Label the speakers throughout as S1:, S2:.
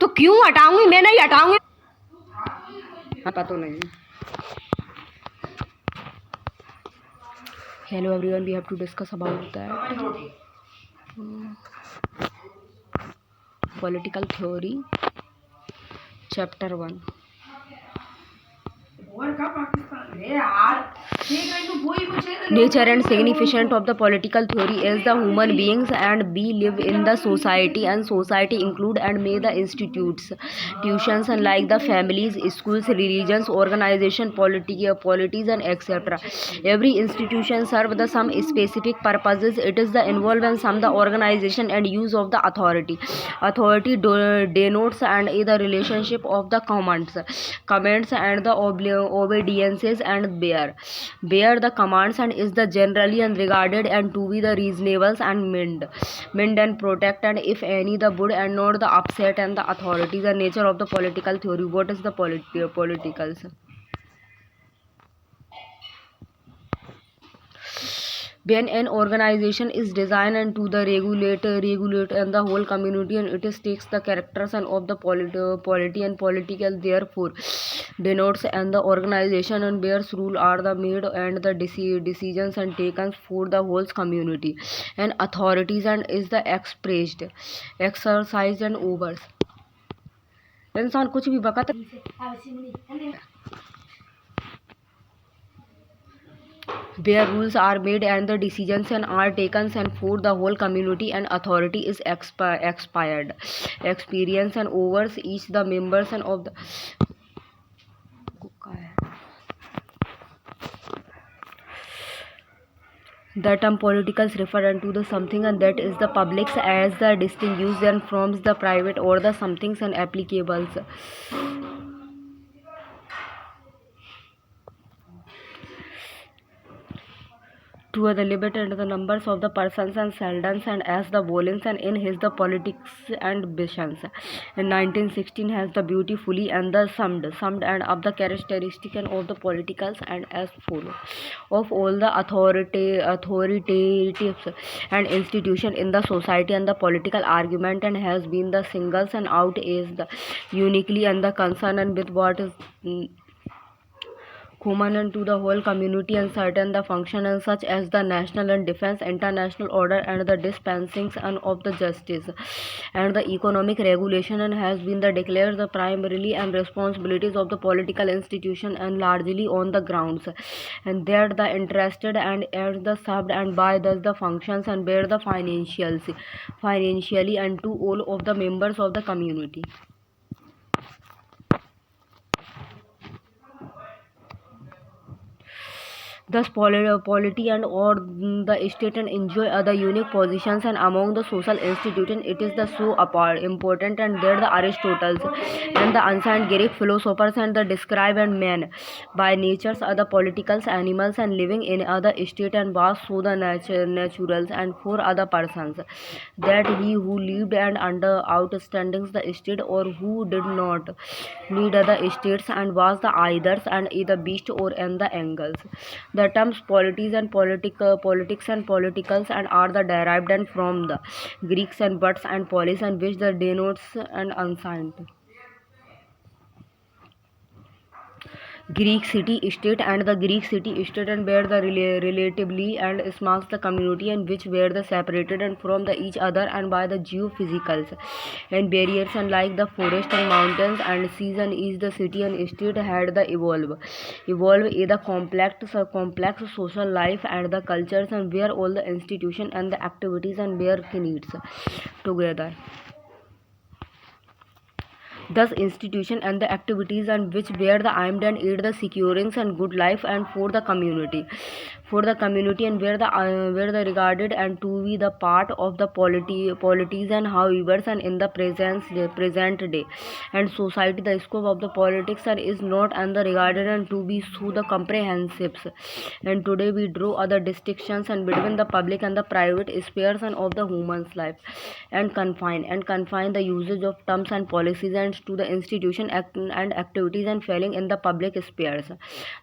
S1: तो क्यों हटाऊंगी, मैं नहीं हटाऊंगी। हाँ, पता तो नहीं। Hello everyone, we have to discuss about that political theory, chapter 1. Nature and significance of the political theory is the human beings and we live in the society, and society include and may the institutions and like the families, schools, religions, organization, polities and etc. Every institution serve the some specific purposes. It is the involved and some the organization and use of the authority. Authority denotes and the relationship of the commands and the obediences and bear the commands and is the generally and regarded and to be the reasonable and mend and protect and if any the good and not the upset and the authority. The nature of the political theory. What is the politicals? When an organization is designed and to the regulate and the whole community and it is takes the characters and of the polity and political, therefore denotes and the organization and bears rule are the made and the decisions and taken for the whole community and authorities and is the expressed exercised and overs. इंसान कुछ भी बकता where rules are made and the decisions and are taken and for the whole community and authority is expired experience and overs each the members and of the term politicals refer to the something and that is the publics as the distinguished and from the private or the somethings and applicables to the limit and the numbers of the persons and seldons and as the volumes and in his the politics and visions. In 1916 has the beautifully and the summed and of the characteristic and of the politicals and as follow of all the authoritative and institution in the society and the political argument and has been the singles and out is the uniquely and the concern and with what is common and to the whole community and certain the functions such as the national and defense, international order and the dispensing and of the justice and the economic regulation and has been the declared the primarily and responsibilities of the political institution and largely on the grounds and there the interested and as the subbed and by thus the functions and bear the financially and to all of the members of the community. Thus, polity and or the state and enjoy other unique positions and among the social institutions it is the so apart important and there the Aristotle's and the ancient Greek philosophers and the describe and men by natures other politicals animals and living in other state and was so the naturals and for other persons that he who lived and under outstandings the state or who did not need other states and was the either and either beast or in the angles. The terms polities and politics and politicals and are the derived and from the Greeks and buts and polis and which the denotes and unsigned. Greek city-state and the Greek city-state and were the relatively and small the community and which were the separated and from the each other and by the geophysicals and barriers and like the forest and mountains and seas and is the city and state had the evolve in the complex social life and the cultures and where all the institution and the activities and where needs together. Thus, institution and the activities and which were the aimed and aid the securings and good life and for the community and where the regarded and to be the part of the polities and however and in the present day and society the scope of the politics and is not and the regarded and to be through the comprehensive and today we draw other distinctions and between the public and the private spheres and of the human's life and confine the usage of terms and policies and to the institution and activities and failing in the public spheres.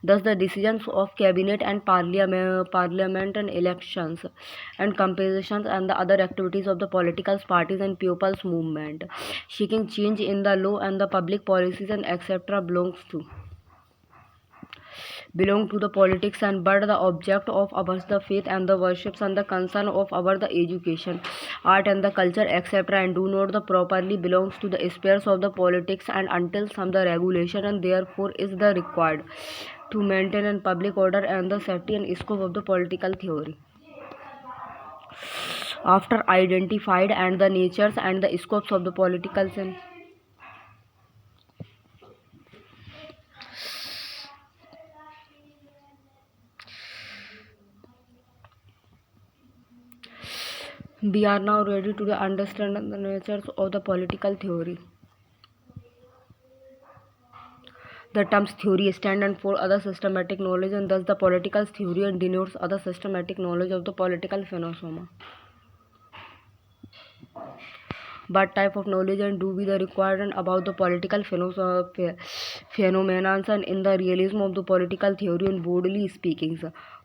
S1: Thus the decisions of cabinet and parliament parliament and elections and compositions and the other activities of the political parties and people's movement. Seeking change in the law and the public policies and etc. belong to the politics and but the object of our the faith and the worships and the concern of our the education, art and the culture etc. and do not the properly belongs to the spheres of the politics and until some the regulation and therefore is the required to maintain and public order and the safety and scope of the political theory. After identified and the natures and the scopes of the political and we are now ready to understand the natures of the political theory. The terms theory stand for other systematic knowledge and thus the political theory denotes other systematic knowledge of the political phenomena. But type of knowledge and do be the required about the political phenomena and in the realism of the political theory and broadly speaking.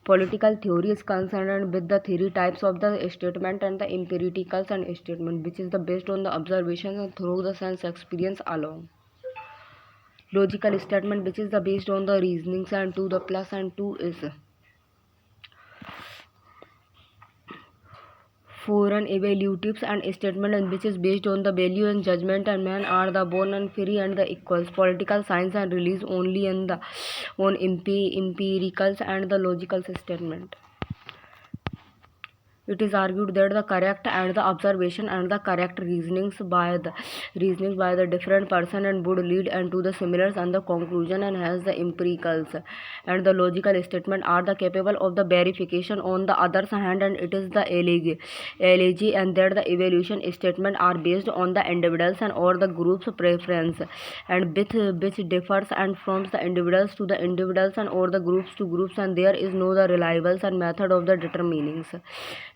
S1: Political theory is concerned with the three types of the statement and the empirical and statement which is the based on the observation and through the sense experience alone. Logical statement which is the based on the reasonings and 2 the plus and 2 is foreign evaluatives and statement and which is based on the value and judgment and man are the born and free and the equals. Political science and release only in the on empiricals and the logical statement. It is argued that the correct and the observation and the correct reasonings by the different person and would lead into the similars and the conclusion and hence the empiricals and the logical statement are the capable of the verification on the other hand and it is the elegy and that the evaluation statement are based on the individuals and or the group's preference and which differs and from the individuals to the individuals and or the groups to groups and there is no the reliable and method of the determinings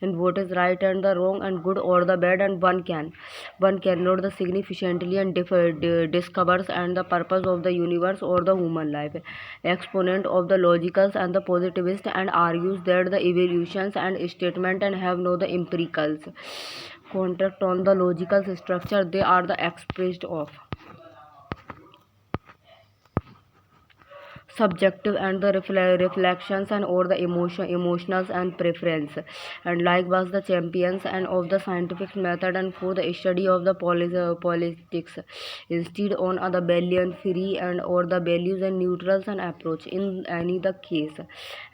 S1: and what is right and the wrong and good or the bad and one cannot the significantly and discovers and the purpose of the universe or the human life. Exponent of the logicals and the positivist and argues that the evolutions and statement and have no the empiricals contract on the logical structure they are the expressed of subjective and the reflections and or the emotionals and preference and likewise the champions and of the scientific method and for the study of the politics instead on the Balian free and or the values and neutrals and approach in any the case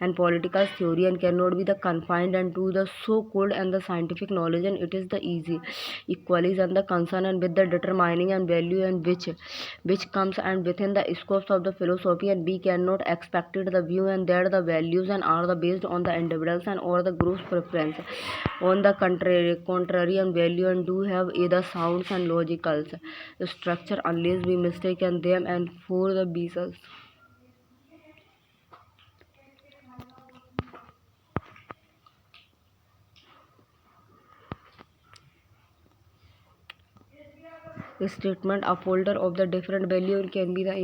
S1: and political theory and cannot be the confined and to the so called and the scientific knowledge and it is the easy equally and the concern and with the determining and value and which comes and within the scopes of the philosophy and we cannot expect it the view and that the values and are the based on the individuals and or the group's preference. On the contrary and value and do have either sounds and logicals structure unless we mistaken them and for the basis. Statement a folder of the different value can be the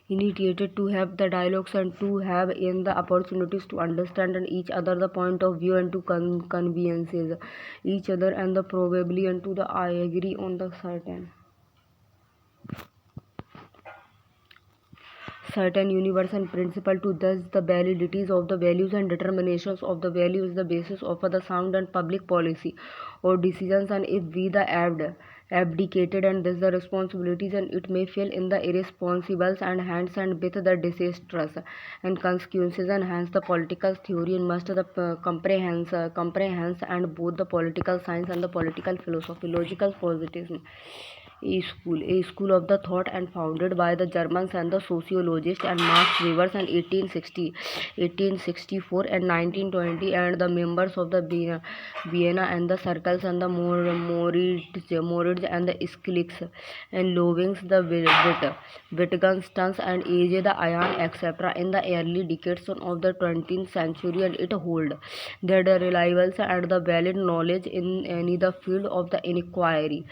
S1: initiated to have the dialogues and to have in the opportunities to understand and each other the point of view and to conveniences each other and the probably and to the I agree on the certain universal principle to thus the validities of the values and determinations of the value is the basis of the sound and public policy or decisions and if we the abdicated and thus the responsibilities and it may fail in the irresponsibles and hands and with the disastrous and consequences and hence the political theory and must the comprehends and both the political science and the political philosophy. Logical positivism a school of the thought and founded by the Germans and the sociologist and Max Weber in 1864 and 1920 and the members of the Vienna and the circles and the Moritz and the Sklicks and Lovings the Wittgensteins and A.J. the Ion etc. in the early decades of the 20th century and it hold that the reliable and the valid knowledge in any the field of the inquiry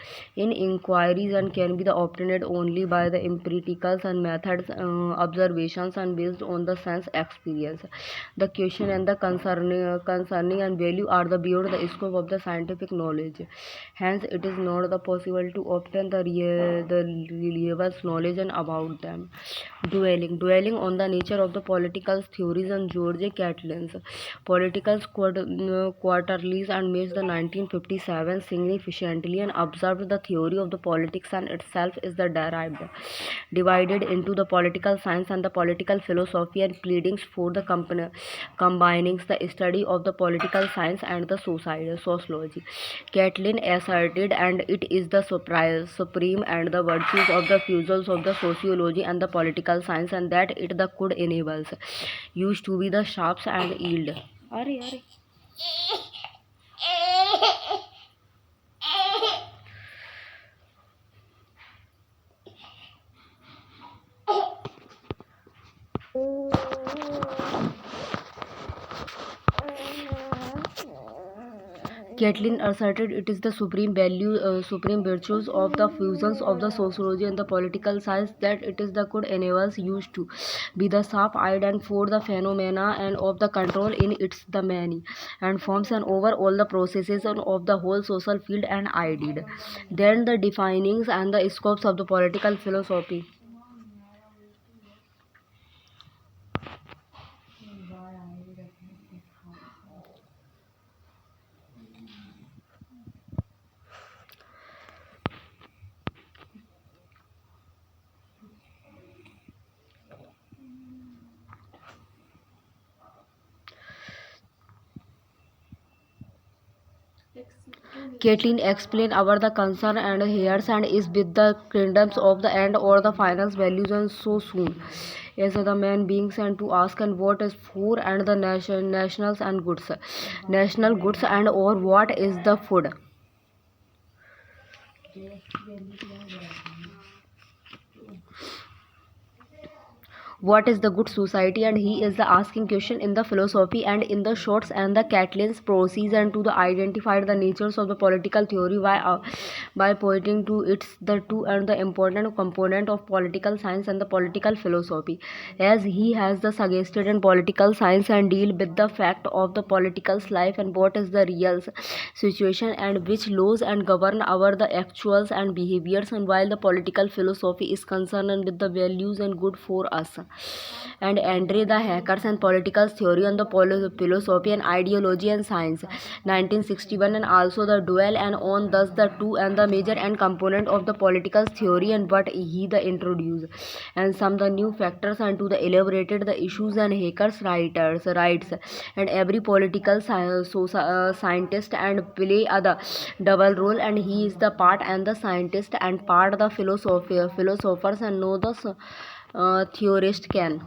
S1: theories and can be obtained only by the empirical and methods, observations and based on the sense experience. The question and the concerning and value are the beyond the scope of the scientific knowledge. Hence, it is not the possible to obtain the reliable knowledge and about them. Dwelling on the nature of the political theories and George Catlin's political quarterlies and May the 1957 significantly and observed the theory of the politics and itself is the derived divided into the political science and the political philosophy and pleadings for the combining the study of the political science and the sociology. Catlin asserted and it is the supreme and the virtues of the fusions of the sociology and the political science and that it the could enables used to be the sharps and yield. Are. Catlin asserted it is the supreme virtues of the fusions of the sociology and the political science that it is the good enables used to be the sharp-eyed and for the phenomena and of the control in its the many and forms and over all the processes of the whole social field and ideal. Then the definings and the scopes of the political philosophy. Caitlin explained our the concern and hears and is with the kingdoms of the end or the finals values and so soon as the man being sent to ask and what is for and the nationals and goods national goods and or what is the food. What is the good society and he is the asking question in the philosophy and in the shorts and the Catlin's proceeds and to the identify the natures of the political theory by pointing to its the two and the important component of political science and the political philosophy as he has the suggested in political science and deal with the fact of the political life and what is the real situation and which laws and govern our the actuals and behaviors and while the political philosophy is concerned with the values and good for us and Andre the hackers and political theory on the philosophy and ideology and science 1961 and also the duel and on thus the two and the major and component of the political theory and what he the introduced and some the new factors and to the elaborated the issues and hackers rights and every political scientist and play the double role and he is the part and the scientist and part the philosophers and no the theorist can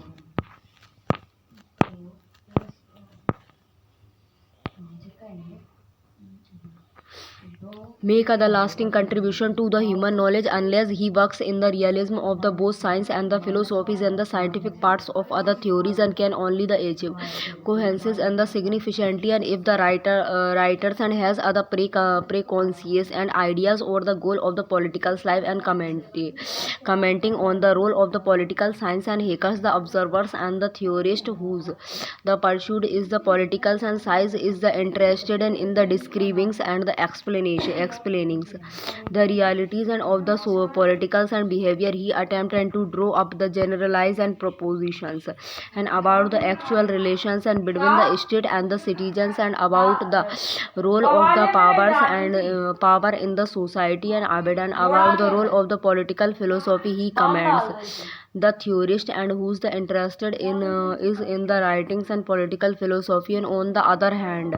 S1: make the lasting contribution to the human knowledge unless he works in the realism of the both science and the philosophies and the scientific parts of other theories and can only the achieve coherence and the significantly and if the writers and has other preconceived and ideas or the goal of the political life and commenting on the role of the political science and hackers the observers and the theorist whose the pursuit is the political and science is the interested in the describings and the explaining the realities and of the politicals and behavior he attempted to draw up the generalized and propositions and about the actual relations and between the state and the citizens and about the role of the powers and power in the society and about the role of the political philosophy he comments the theorist and who's the interested in is in the writings and political philosophy and on the other hand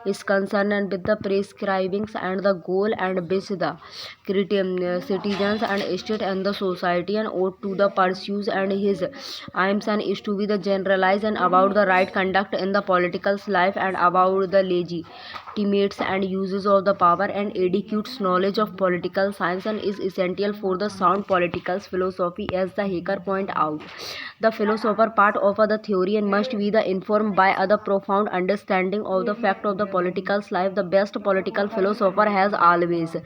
S1: is concerned with the prescribings and the goal and which the citizens and state and the society and ought to the pursues and his aims and is to be the generalized and about the right conduct in the political life and about the estimates and uses of the power and adequate knowledge of political science and is essential for the sound political philosophy, as the Hacker point out. The philosopher part of the theory and must be the informed by other profound understanding of the fact of the political life. The best political philosopher has always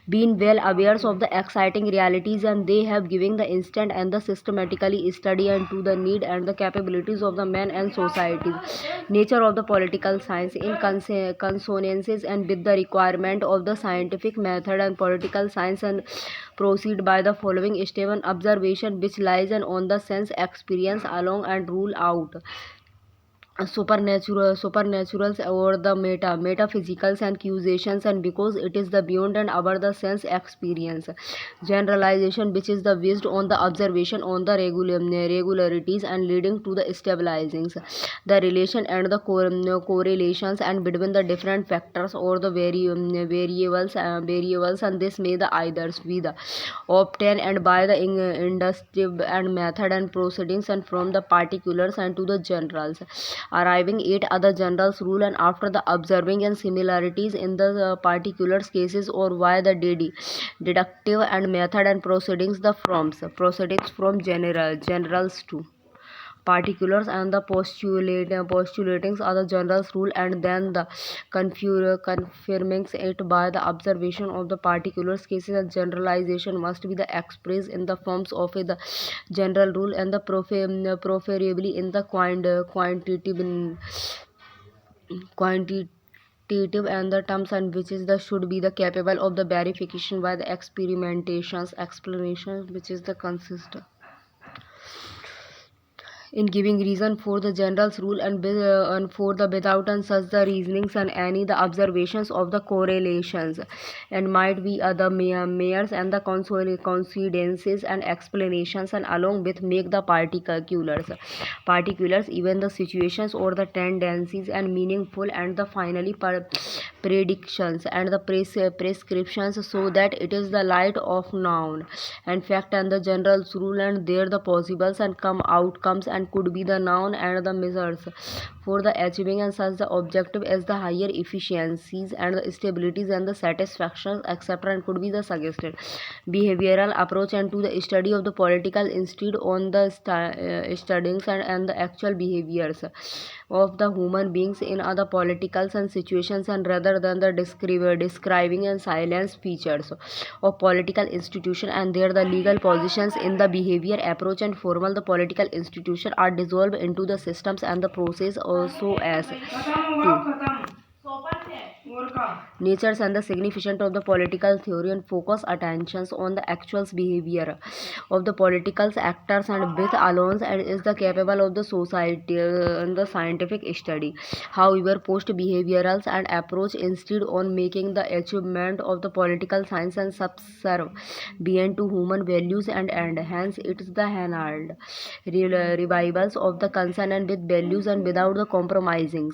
S1: been well aware of the exciting realities, and they have given the instant and the systematically study into the need and the capabilities of the man and societies. Nature of the political science in consonances and with the requirement of the scientific method and political science and proceed by the following step: an observation which lies on the sense experience along and rule out supernaturals or the metaphysicals and accusations, and because it is the beyond and our the sense experience. Generalization which is the based on the observation on the regularities and leading to the stabilizings, the relation and the correlations and between the different factors or the variables, and this may the either be the obtained and by the industry and method and proceedings and from the particulars and to the generals, arriving at other generals rule, and after the observing and similarities in the particulars cases or why the deductive and method and proceedings the proceedings from generals to particulars and the postulatings are the general's rule, and then the confirming it by the observation of the particulars cases, and generalization must be the expressed in the forms of the general rule and the preferably in the quantitative and the terms, and which is the should be the capable of the verification by the experimentations explanations which is the consistent in giving reason for the general's rule, and for the without and such the reasonings and any the observations of the correlations, and might be other mayors and the coincidences and explanations, and along with make the particulars even the situations or the tendencies and meaningful, and the finally predictions and the prescriptions, so that it is the light of noun and fact and the general's rule, and there the possibles and come outcomes and could be the noun and the measures for the achieving and such the objective as the higher efficiencies and the stabilities and the satisfactions, etc., and could be the suggested behavioral approach and to the study of the political instead on the studies and the actual behaviors of the human beings in other politicals and situations, and rather than the describing and silence features of political institution and their the legal positions in the behavior approach and formal the political institution are dissolved into the systems and the process also as to natures and the significance of the political theory, and focus attentions on the actual behavior of the political actors and with alone and is the capable of the society and the scientific study. However, post behaviorals and approach instead on making the achievement of the political science and subserve beyond to human values and hence it is the herald revivals of the concern and with values and without the compromising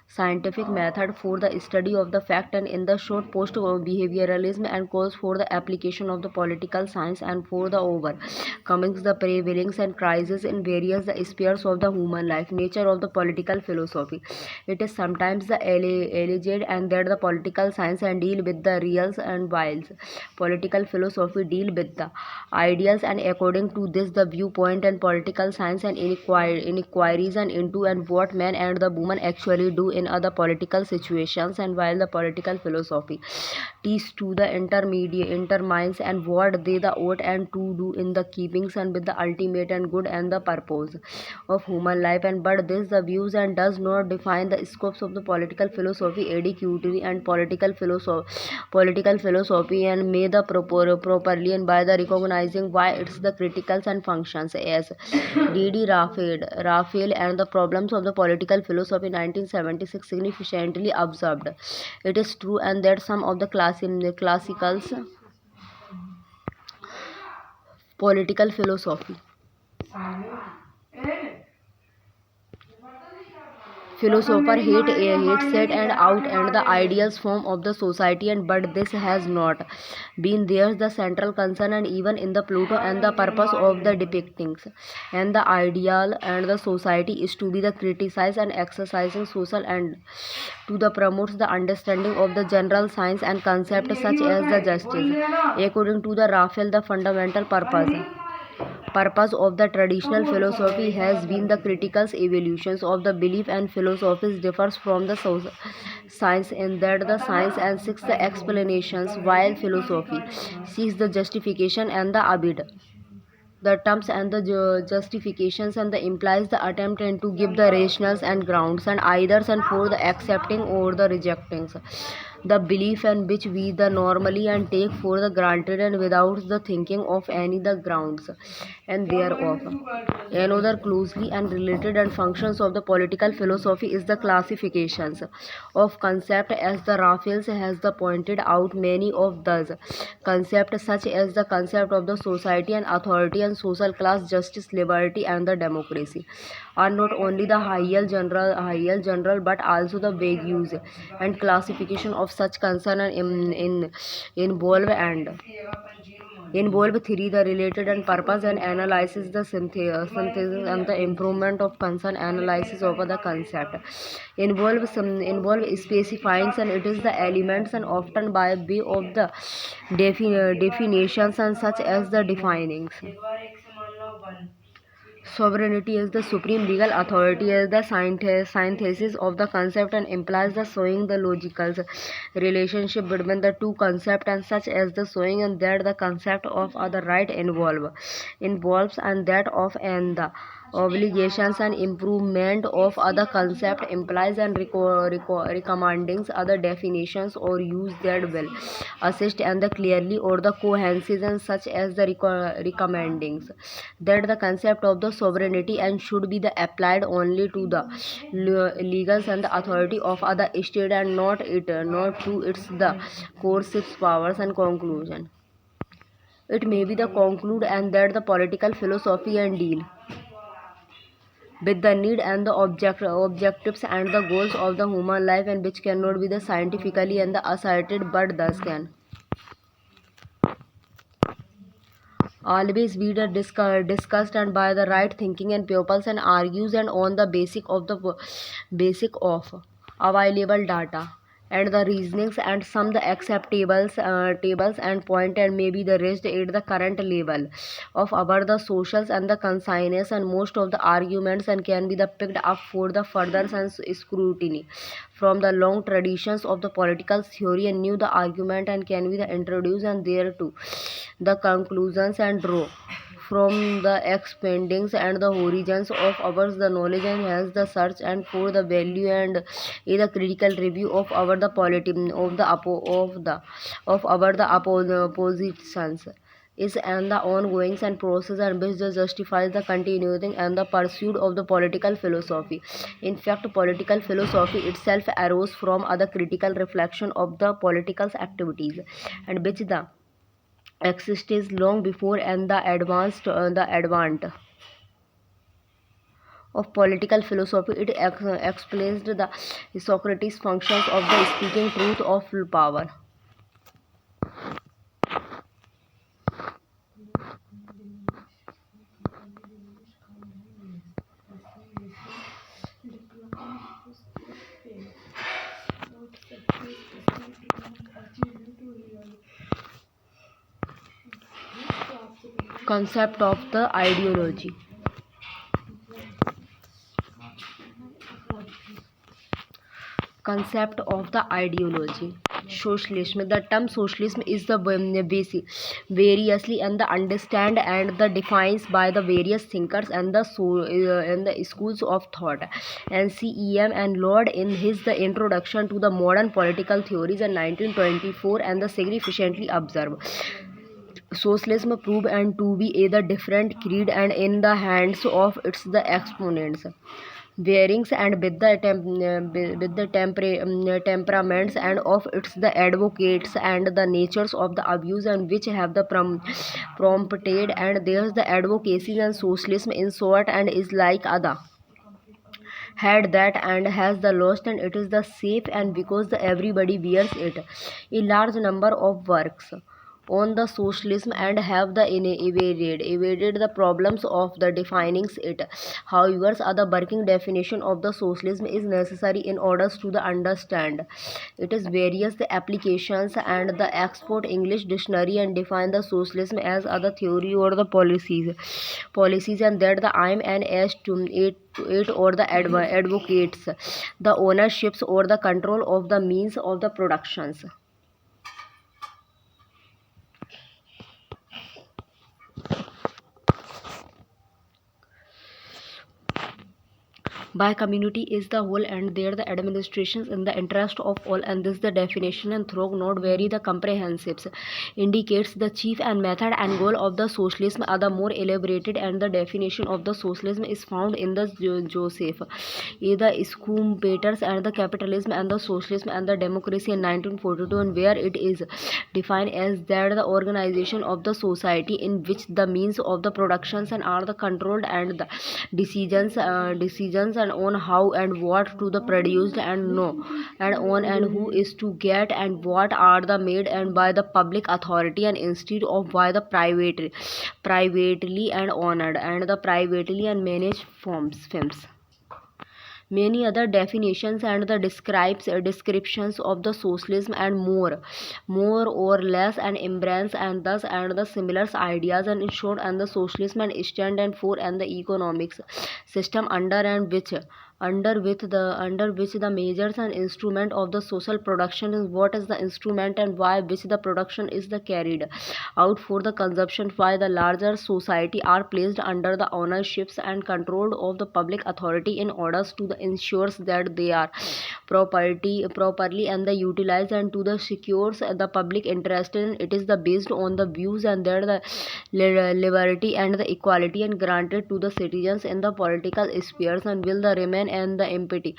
S1: scientific method for the study of the fact, and in the short post behavioralism and calls for the application of the political science and for the overcoming the prevalence and crises in various the spheres of the human life. Nature of the political philosophy, it is sometimes the alleged and that the political science and deal with the reals and whiles political philosophy deal with the ideals, and according to this the viewpoint and political science and inquiries and into and what man and the woman actually do in other political situations, and while the political philosophy teach to the intermediate intermines and what they the ought and to do in the keepings and with the ultimate and good and the purpose of human life, and but this the views and does not define the scopes of the political philosophy adequately, and political philosophy and may the properly and by the recognizing why it's the criticals and functions as D.D. Raphael and the problems of the political philosophy 1976 significantly observed. It is true and that some of the classicals political Philosopher hate set and out and the ideals form of the society, and but this has not been there the central concern, and even in the Pluto and the purpose of the depictings and the ideal and the society is to be the criticize and exercising social and to the promotes the understanding of the general science and concepts such as the justice. According to the Raphael, the fundamental purpose of the traditional philosophy has been the critical evolutions of the belief, and philosophies differs from the science in that the science and seeks the explanations while philosophy seeks the justification and the abid the terms and the justifications and the implies the attempt and to give the rationals and grounds and either and for the accepting or the rejecting the belief and which we the normally and take for the granted and without the thinking of any the grounds and thereof. Another closely and related and functions of the political philosophy is the classifications of concept, as the Raphaels has the pointed out many of those concepts such as the concept of the society and authority and social class, justice, liberty and the democracy are not only the higher general but also the vague use and classification of such concern and involve and involve theory the related and purpose and analysis the synthesis and the improvement of concern analysis over the concept involve specifying and it is the elements and often by way of the definitions and such as the definings. Sovereignty is the supreme legal authority as the synthesis of the concept and implies the showing the logical relationship between the two concepts and such as the showing and that the concept of other right involves and that of and the obligations and improvement of other concept implies and recommendings other definitions or use that will assist and the clearly or the cohesion such as the recommendings that the concept of the sovereignty and should be the applied only to the legals and the authority of other state and not to its the course its powers and conclusion. It may be the conclude and that the political philosophy and deal with the need and the objectives and the goals of the human life and which cannot be the scientifically and the asserted but thus can always be the discussed and by the right thinking and pupils and argues and on the basic of available data and the reasonings and some the acceptables tables and point and maybe the rest at the current level of our the socials and the consciousness and most of the arguments and can be the picked up for the further and scrutiny from the long traditions of the political theory and new the argument and can be the introduced and there too the conclusions and draw from the expandings and the horizons of ours the knowledge and has the search and for the value and is a critical review of our the polity of the of our the oppositions is and the ongoings and process and which just justifies the continuing and the pursuit of the political philosophy. In fact, political philosophy itself arose from other critical reflection of the political activities and which the existed long before and the advent of political philosophy. It explains the Socrates' functions of the speaking truth of power. Concept of the ideology. Concept of the ideology. Socialism. The term socialism is the basic, variously and the understand and the defines by the various thinkers and the schools of thought. And CEM and Lord in his the introduction to the modern political theories in 1924 and the significantly observed. Socialism proved and to be either different creed and in the hands of its the exponents bearings and with the temperaments and of its the advocates and the natures of the abuse and which have the prompted and there's the advocacy and socialism in short and is like other had that and has the lost, and it is the safe, and because the everybody wears it. A large number of works on the socialism and have the evaded the problems of the defining it. However, other working definition of the socialism is necessary in order to the understand it is various the applications, and the Oxford English Dictionary and define the socialism as other theory or the policies, and that the I'm an as to it or the advocates the ownerships or the control of the means of the productions by community is the whole, and there the administrations in the interest of all, and this the definition and through not very the comprehensive indicates the chief and method and goal of the socialism are the more elaborated, and the definition of the socialism is found in the Joseph the Schumpeter's and the capitalism and the socialism and the democracy in 1942, and where it is defined as that the organization of the society in which the means of the productions and are the controlled, and the decisions and on how and what to the produced and no and on and who is to get and what are the made and by the public authority and instead of by the privately and honored and the privately and managed firms. Many other definitions and the descriptions of the socialism and more or less and embrace and thus and the similar ideas, and in short and the socialism and stand and for and the economics system under which the measures and instrument of the social production is what is the instrument and why which the production is the carried out for the consumption by the larger society are placed under the ownerships and control of the public authority in order to the ensures that they are properly and the utilized and to the secures the public interest in it is the based on the views and that the liberty and the equality and granted to the citizens in the political spheres and will the remain and the empty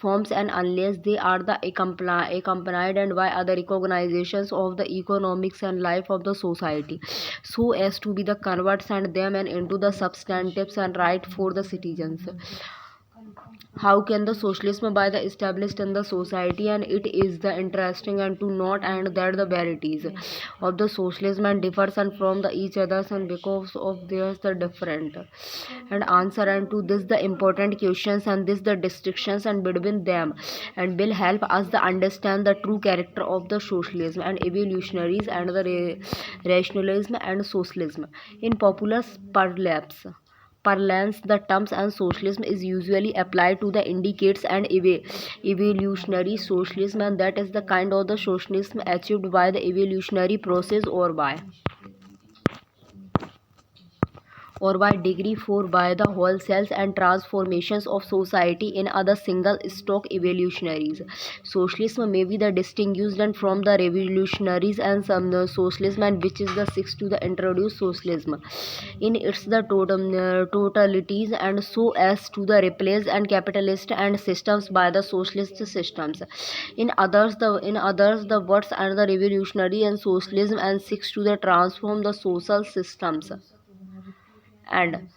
S1: forms and unless they are the accompanied and by other recognitions of the economics and life of the society so as to be the converts and them and into the substantives and right for the citizens. How can the socialism by the established in the society, and it is the interesting and to note and that the varieties of the socialism and differs and from the each others and because of theirs the different and answer and to this the important questions and this the distinctions and between them and will help us to understand the true character of the socialism and evolutionaries and the rationalism and socialism in popular parlance, the terms and socialism is usually applied to the indicates and evolutionary socialism, and that is the kind of the socialism achieved by the evolutionary process or by degree for by the wholesales and transformations of society in other single stock evolutionaries. Socialism may be the distinguished and from the revolutionaries and some socialism and which is the sixth to the introduced socialism in its the totalities and so as to the replace and capitalist and systems by the socialist systems. In others the words and the revolutionary and socialism and seeks to the transform the social systems and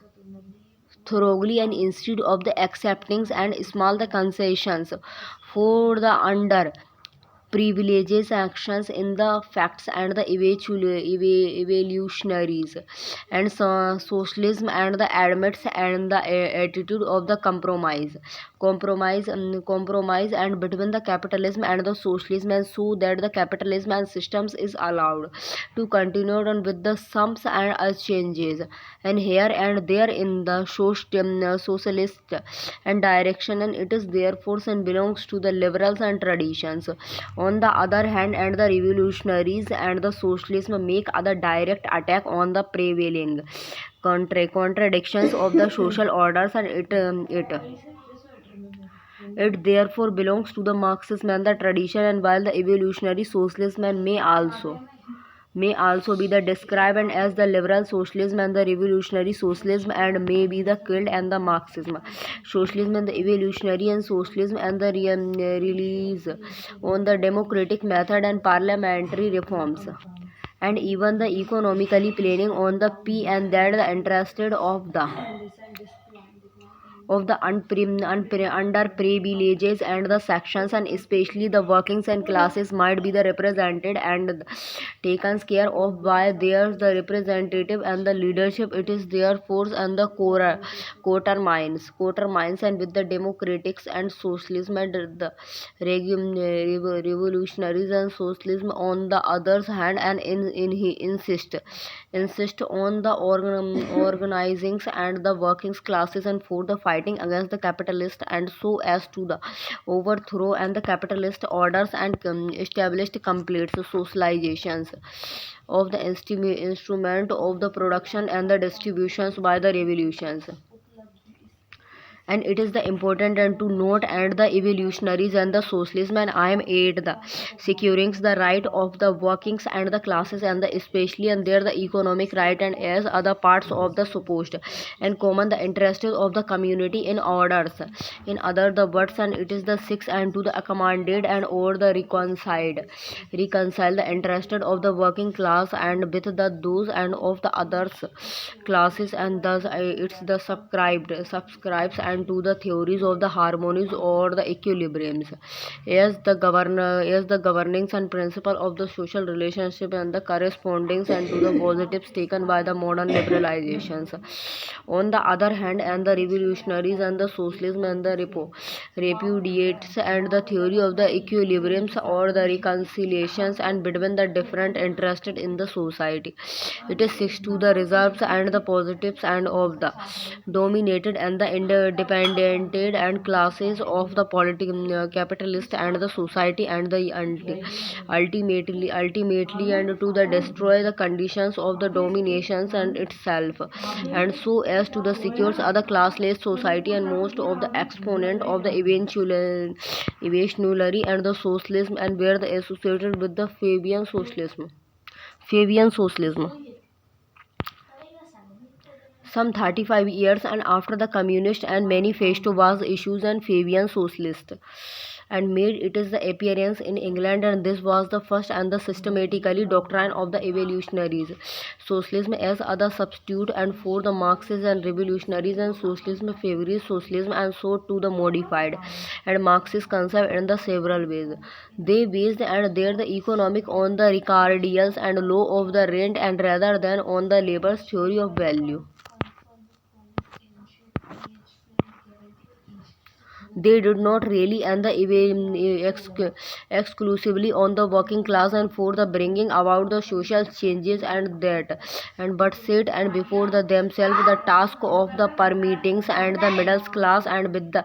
S1: thoroughly and instead of the acceptings and small the concessions for the under privileges actions in the facts and the evolutionaries and socialism and the admits and the attitude of the compromise and between the capitalism and the socialism and so that the capitalism and systems is allowed to continue on with the sums and changes and here and there in the socialist and direction, and it is therefore and belongs to the liberals and traditions. On the other hand, and the revolutionaries and the socialism make other direct attack on the prevailing contradictions of the social orders, and it therefore belongs to the Marxism and the tradition, and while the evolutionary socialism may also be the described and as the liberal socialism and the revolutionary socialism and may be the killed and the Marxism socialism and the evolutionary and socialism and the release on the democratic method and parliamentary reforms and even the economically planning on the p and that the interested of the of the underprivileged and the sections, and especially the workings and classes might be the represented and taken care of by their the representative and the leadership. It is their force and the quarter minds, and with the democratics and socialism and the revolutionaries and socialism on the other hand, and he insist on the organizings and the working classes and for the fighting against the capitalist, and so as to the overthrow and the capitalist orders and established complete socializations of the instrument of the production and the distributions by the revolutions. And it is the important and to note and the evolutionaries and the socialism and I am aid the securing the right of the workings and the classes and the especially and there the economic right and as other parts of the supposed and common the interest of the community in orders in other the words, and it is the six and to the accommodate and or the reconcile the interested of the working class and with the those and of the others classes, and thus it's the subscribes and to the theories of the harmonies or the equilibriums as the governings and principle of the social relationship and the correspondings and to the positives taken by the modern liberalizations. On the other hand, and the revolutionaries and the socialism and the repudiates and the theory of the equilibriums or the reconciliations and between the different interested in the society. It is six to the reserves and the positives and of the dominated and the independent and classes of the political capitalist and the society and the ultimately and to the destroy the conditions of the dominations and itself, and so as to the secures other classless society, and most of the exponent of the evolutionary and the socialism and were the associated with the Fabian socialism. Some 35 years and after the communist and manifesto was issued and Fabian socialist and made it is the appearance in England, and this was the first and the systematically doctrine of the evolutionaries socialism as other substitute and for the Marxists and revolutionaries and socialism favors socialism and so to the modified and Marxist concept in the several ways. They based and their the economic on the Ricardians and law of the rent and rather than on the labor's theory of value. They did not really and the exclusively on the working class and for the bringing about the social changes and that and but set and before the themselves the task of the permittings and the middle class and with the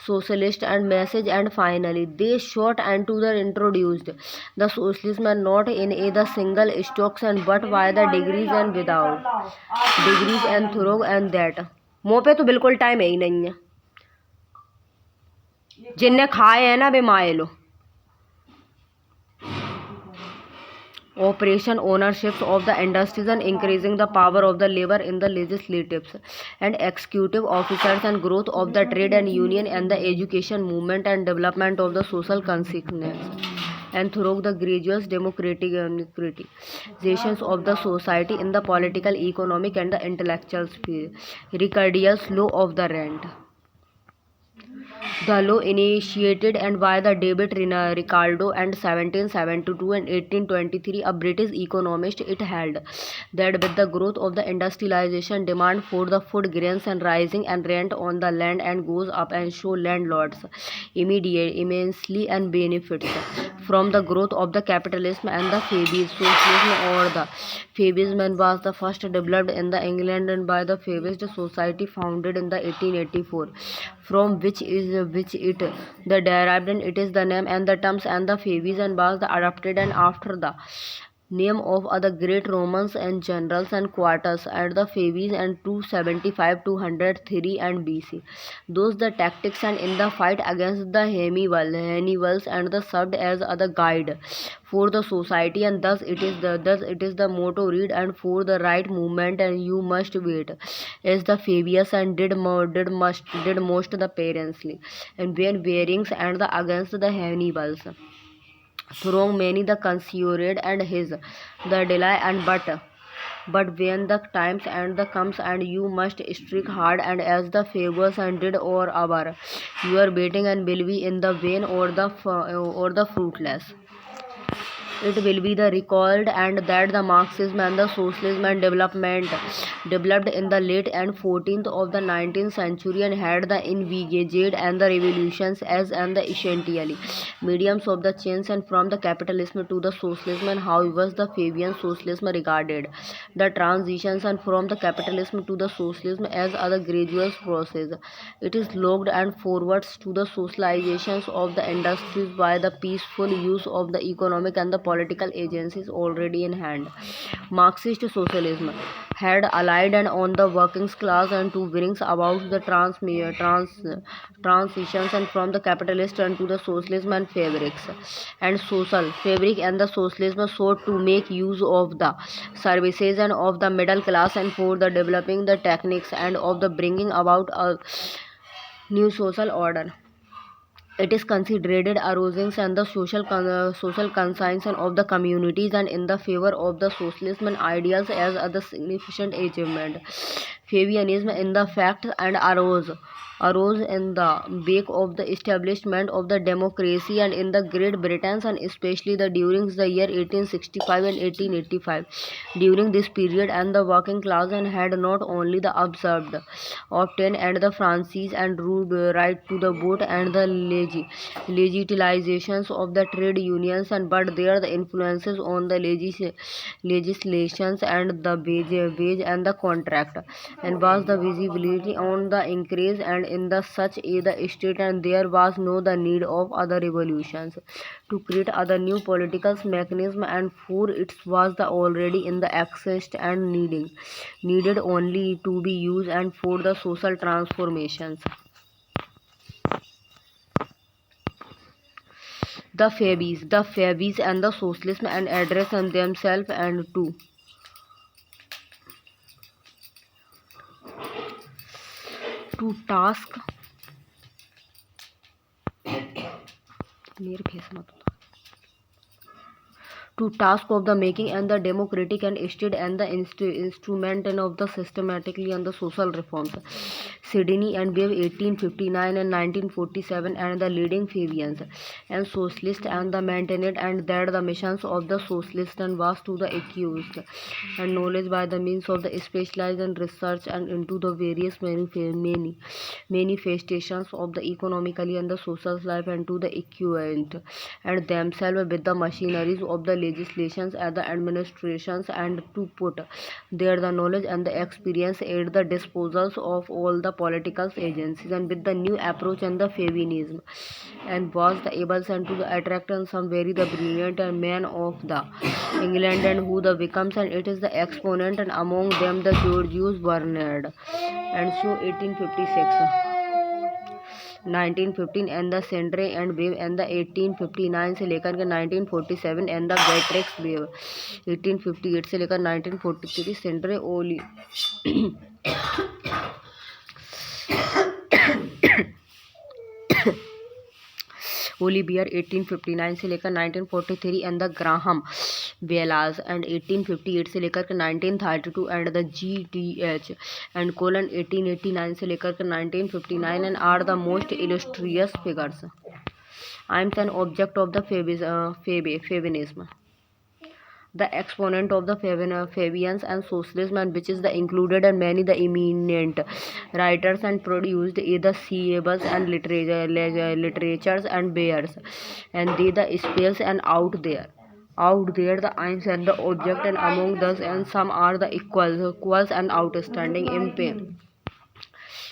S1: socialist and message, and finally they short and to the introduced the socialism and not in either single stocks and but by the degrees and without degrees and through and that मुँह पे तो बिल्कुल time है ही नहीं है जिनने खाए हैं ना वे माए लो operation ownerships of the industries and increasing the power of the labor in the legislatives and executive officers and growth of the trade and union and the education movement and development of the social consciousness and through the gradual democratizations of the society in the political, economic and the intellectual sphere. Ricardian's law of the rent. The law initiated and by the David Ricardo and 1772 and 1823, a British economist, it held that with the growth of the industrialization, demand for the food grains and rising and rent on the land and goes up and show landlords immensely and benefits from the growth of the capitalism and the Fabian socialism or the Fabianism was the first developed in the England and by the Fabian Society founded in the 1884, from which it the derived and it is the name and the terms and the Fabians and was the adopted and after the name of other great Romans and generals and quarters and the Fabians and 275 203 and BC. Those the tactics and in the fight against the Hannibals and the served as other guide for the society, and thus it is the motto read and for the right movement and you must wait as the Fabius and did most the parently and when bearings and the against the Hannibals. Through many the consured and his the delay and but But when the times and the comes and you must strike hard and as the favors and did or our, your betting and will be in the vain or the fruitless. It will be the recalled and that the Marxism and the Socialism and development developed in the late and 14th of the 19th century and had the invigate and the revolutions as and the essentially mediums of the change and from the capitalism to the socialism and how was the Fabian socialism regarded the transitions and from the capitalism to the socialism as a gradual process. It is looked and forwards to the socializations of the industries by the peaceful use of the economic and the political agencies already in hand. Marxist socialism had allied and on the working class and to brings about the transitions and from the capitalist and to the socialism and fabrics and social fabric and the socialism sought to make use of the services and of the middle class and for the developing the techniques and of the bringing about a new social order. It is considered arousing and the social conscience of the communities and in the favor of the socialism and ideals as a significant achievement. Fabianism in the fact and arose in the wake of the establishment of the democracy and in the Great Britain and especially the during the year 1865 and 1885. During this period and the working class and had not only the observed obtained and the franchise and ruled right to the vote and the legitimizations of the trade unions and but there the influences on the legislations and the wage and the contract and was the visibility on the increase and in the such a the state and there was no the need of other revolutions to create other new political mechanism and for it was the already in the access and needed only to be used and for the social transformations. The Fabies and the socialism and address and themselves and to task मेरे face मत to task of the making and the democratic and state and the instrument and of the systematically and the social reforms. Sydney and Wave 1859 and 1947 and the leading Fabians and socialist and the maintained and that the missions of the socialist and was to the accused and knowledge by the means of the specialized and research and into the various many manifestations of the economically and the social life and to the equivalent and themselves with the machineries of the legislations and the administrations and to put there the knowledge and the experience at the disposals of all the political agencies and with the new approach and the feminism and was the able and to the attract and some very the brilliant and men of the England and who the becomes and it is the exponent and among them the Georgius Bernard and so 1856 1915 and the Centre and Wave and the 1859 से लेकर के 1947 and the Beatrix Wave 1858 से लेकर 1943 सेंट्रे ओली Olivier 1859 से लेकर 1943 and the Graham Wallas and 1858 से लेकर के 1932 एंड द GTH एंड कोलन 1889 से लेकर के 1959 and are the most illustrious figures. I am an object of the Fabianism, the exponent of the Fabians and socialism, and which is the included and many the eminent writers and produced either seeables and literatures and bears, and they the spells and out there the aims and the object and among those and some are the equals and outstanding in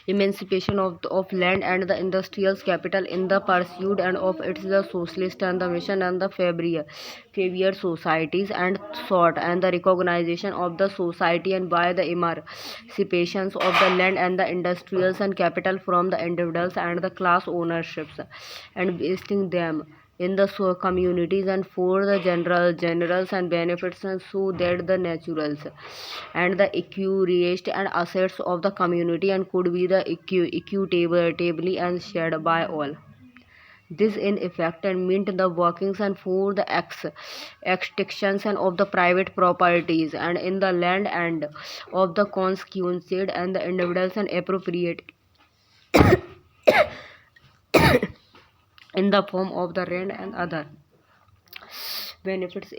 S1: emancipation of land and the industrial capital in the pursuit and of its the socialist and the mission and the Fabian societies and sort and the recognition of the society and by the emancipations of the land and the industrials and capital from the individuals and the class ownerships and vesting them in the communities and for the generals and benefits and so that the naturals and the accurate and assets of the community and could be the equitably and shared by all. This in effect and meant the workings and for the extinction of the private properties and in the land and of the consequenced and the individuals and appropriate in the form of the rent and other benefits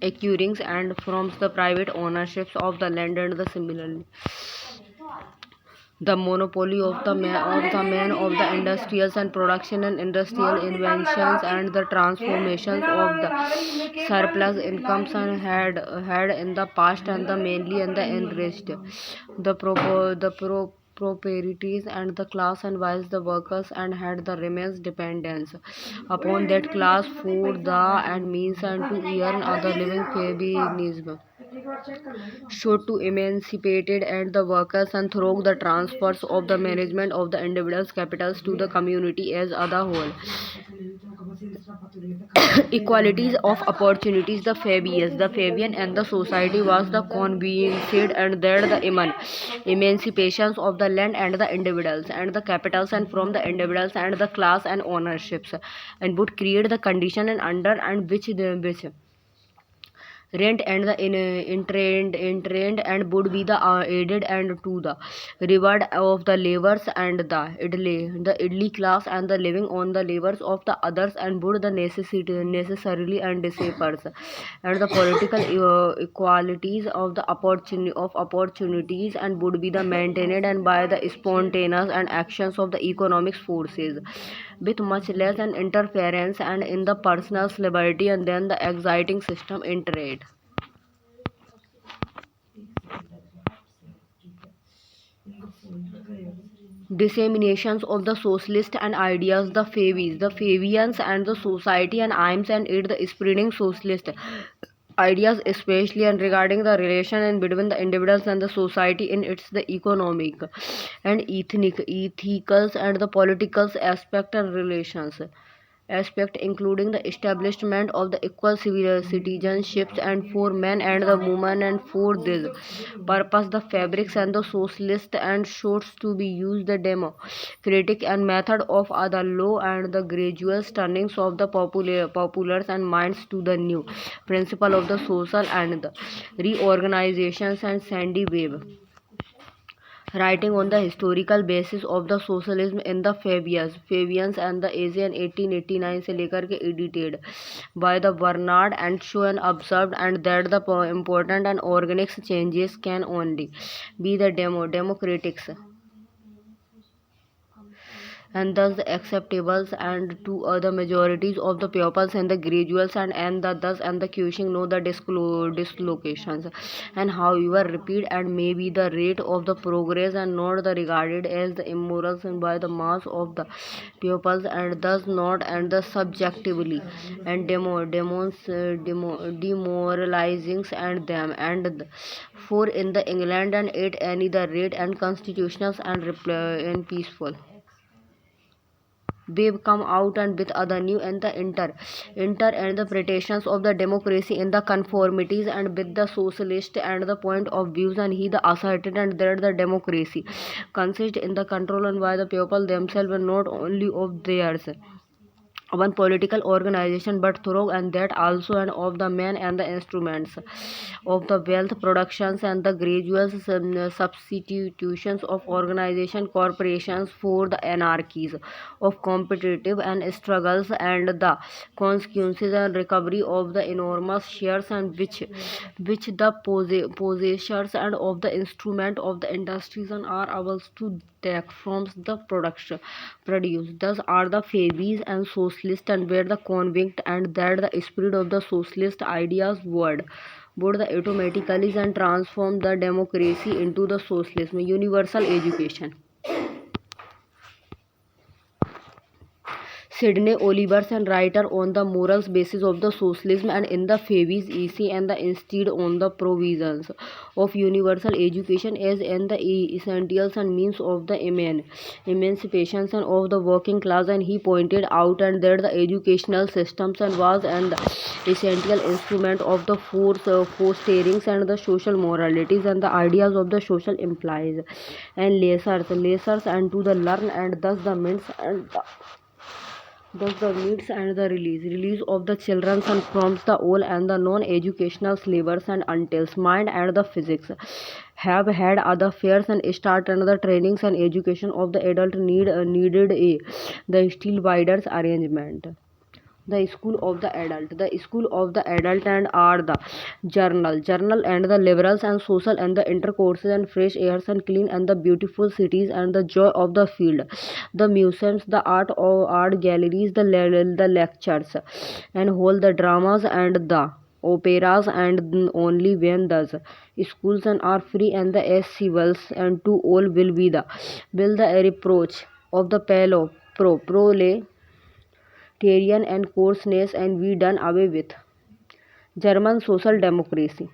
S1: accruing and from the private ownerships of the land and the similarly the monopoly of the man of the industrials and production and industrial inventions and the transformations of the surplus incomes and had in the past and the mainly and the enriched the proprietaries and the class and whilst the workers and had the remains dependence upon that class for the and means and to earn other living feminism should to emancipated and the workers and through the transfers of the management of the individual's capitals to the community as other whole equalities of opportunities the Fabian and the society was the convinced and there the emancipations of the land and the individuals and the capitals and from the individuals and the class and ownerships and would create the condition and under and which rent and the in trend and would be the aided and to the reward of the laborers and the idly class and the living on the labors of the others and would the necessarily and disappears and the political equalities of the opportunities and would be the maintained and by the spontaneous and actions of the economic forces with much less an interference and in the personal liberty and then the exciting system in trade. Disseminations of the socialist and ideas the Fabians and the society and aims and it the spreading socialist ideas especially and regarding the relation and between the individuals and the society in its the economic and ethical and the political aspect and relations aspect including the establishment of the equal civil citizenships and for men and the women and for this purpose the fabrics and the socialist and shows to be used the democratic and method of other law and the gradual turnings of the populars and minds to the new principle of the social and the reorganizations and sandy wave writing on the historical basis of the socialism in the Fabians and the Asian 1889 से लेकर के edited by the Bernard and Shaw and observed and that the important and organic changes can only be the democratics and thus acceptable and to other majorities of the pupils and the graduates and the thus and the queuing know the dislocations and however repeat and may be the rate of the progress and not the regarded as the immorals and by the mass of the pupils and thus not and the subjectively and demoralizing and them and for in the England and at any the rate and constitutional and peaceful wave come out and with other new and the inter and the pretensions of the democracy in the conformities and with the socialist and the point of views and he the asserted and that the democracy consists in the control and by the people themselves and not only of theirs one political organization but through and that also and of the men and the instruments of the wealth productions and the gradual substitutions of organization corporations for the anarchies of competitive and struggles and the consequences and recovery of the enormous shares and which the possessors and of the instrument of the industries and are able to take from the production produce. Thus are the Fabies and socialist and were the convict and that the spirit of the socialist ideas would the automatically and transform the democracy into the socialism universal education Sidney Olivers and writer on the morals basis of the socialism and in the Favis EC and the instead on the provisions of universal education as in the essentials and means of the emancipation of the working class, and he pointed out and that the educational systems and was and the essential instrument of the fostering and the social moralities and the ideas of the social implies and lessers and to the learn and thus the needs and the release of the children and from the old and the non-educational slavers and until mind and the physics have had other fairs and start another trainings and education of the adult needed a the still wider arrangement. The school of the adult and are the journal and the liberals and social and the intercourses and fresh airs and clean and the beautiful cities and the joy of the field, the museums, the art galleries, the lectures and whole the dramas and the operas, and only when those schools and are free and the as civils and to all will the reproach of the proletarian and coarseness and we done away with. German social democracy.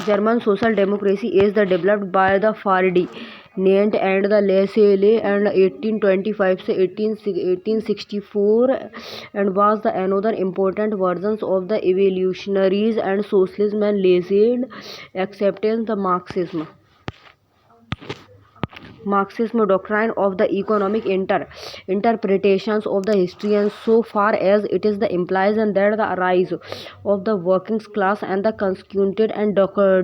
S1: German social democracy is the developed by the Ferdinand and the Lassalle and 1825 से 1864 and was the another important versions of the evolutionaries and socialism and Lassalle acceptance the Marxism doctrine of the economic interpretations of the history, and so far as it is the implies and that the rise of the working class and the consequent and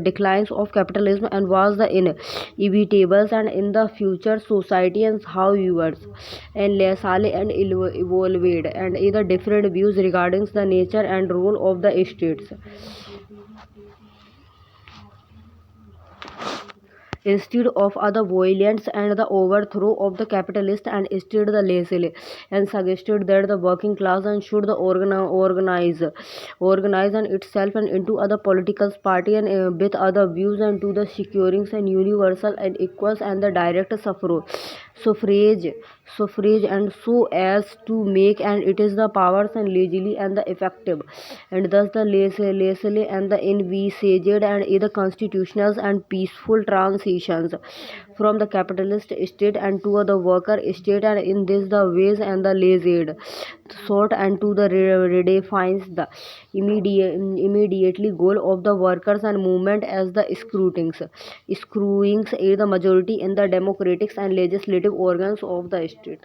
S1: declines of capitalism and was the inevitable and in the future society and how viewers and Lassalle and evolved and either different views regarding the nature and role of the states. Instead of other violence and the overthrow of the capitalist and instead the laissez and suggested that the working class and should the organize and itself and into other political party and with other views and to the securing and universal and equals and the direct suffrage and so as to make and it is the powers and legally and the effective and thus the laissez and the envisaged and either constitutional and peaceful transitions from the capitalist state and to the worker state, and in this the ways and the laissez sort and to the redefines the immediately goal of the workers and movement as the screwings a the majority in the democratic and legislative organs of the state.